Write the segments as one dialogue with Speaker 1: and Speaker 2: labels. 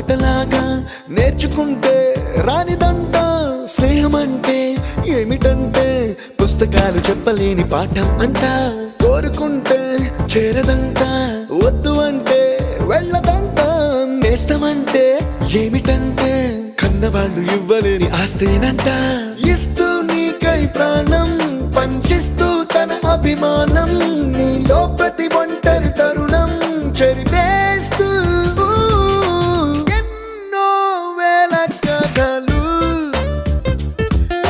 Speaker 1: పాటలాగా నేర్చుకుంటే రానిదంట స్నేహం అంటే ఏమిటంటే పుస్తకాలు చెప్పలేని పాఠం అంట కోరుకుంటే చేరదంట వద్దు అంటే వెళ్ళదంట నేస్తమంటే ఏమిటంటే కన్నవాళ్ళు ఇవ్వలేని ఆస్తేనంట ఇస్తూ నీకై ప్రాణం పంచిస్తూ తన అభిమానం నీలో ప్రతి ఒంటరి తరుణం చెరిపేస్తూ ఎన్నో వేల కథలు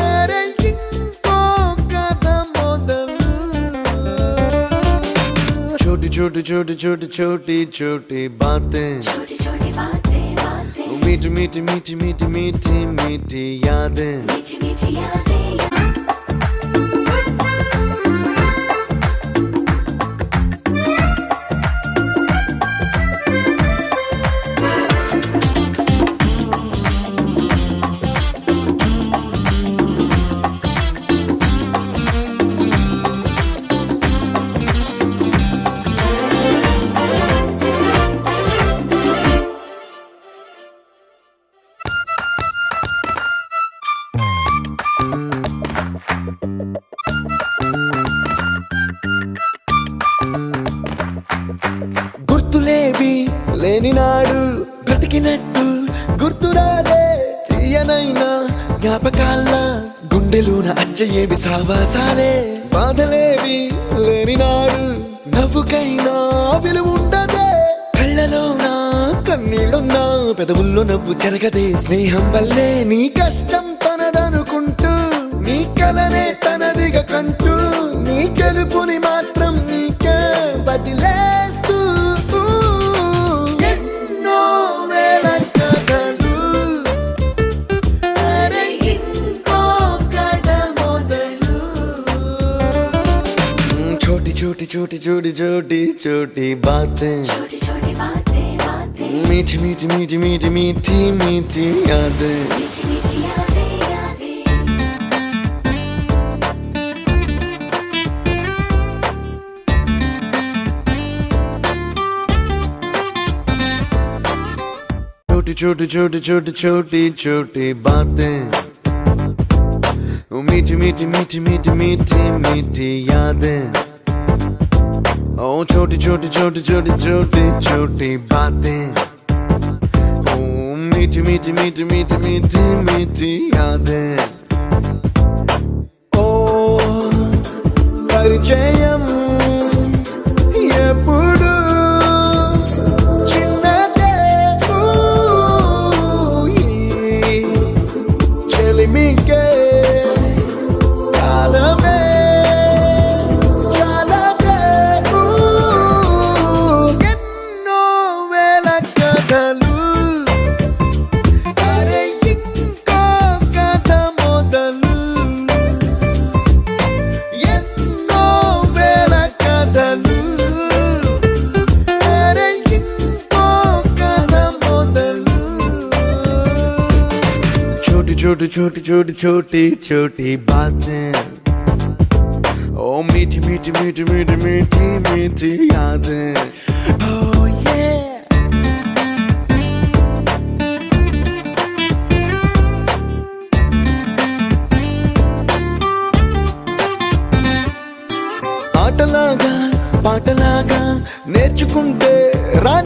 Speaker 1: అరే ఇంకో కథ మొదలు छोटी छोटी छोटी छोटी छोटी छोटी बातें
Speaker 2: छोटी छोटी बातें बातें
Speaker 1: मीठी मीठी मीठी मीठी मीठी मीठी यादें
Speaker 2: मीठी मीठी यादें
Speaker 1: గుర్తులేవి లేని నాడు బ్రతికినట్టు గుర్తురాదే తీయనైనా జ్ఞాపకాల గుండెలోన అచ్చయేవి సావాసాలే బాధలేవి లేని నాడు నవ్వుకైనా విలువుండదే కళ్ళలోన కన్నీళ్ళున్నా పెదవుల్లో నవ్వు చెరగదే స్నేహం వల్లే నీ కష్టం తనదనుకుంటూ నీ కలనే తనదిగా కంటూ నీ గెలుపుని మాత్రం నీకే బదిలేస్తూ ఎన్నో వేల కథలు
Speaker 2: అరే ఇంకో కథ మొదలు
Speaker 1: छोटी छोटी छोटी छोटी छोटी छोटी बातें
Speaker 2: छोटी छोटी बातें बातें
Speaker 1: मीठी मीठी मीठी मीठी मीठी मीठी यादें
Speaker 2: मीठी मीठी यादें यादें
Speaker 1: छोटी छोटी छोटी छोटी छोटी छोटी बातें मीठी मीठी मीठी मीठी मीठी मीठी यादें ओ छोटी छोटी छोटी छोटी छोटी छोटी बातें ओ मीठी मीठी मीठी मीठी मीठी मीठी यादें ओ परिचయం ఎప్పుడు చిన్నదే చెలిమికే కాలమే చాలదే ఎన్నో వేల కథలు అరే ఇంకో కథ మొదలు ఎన్నో వేల కథలు అరే ఇంకో కథ మొదలు छोटी छोटी छोटी छोटी छोटी छोटी बातें ओ मीठी मीठी मीठी मीठी मीठी मीठी यादें oh yeah ఆటలాగా పాటలాగా నేర్చుకుంటే రా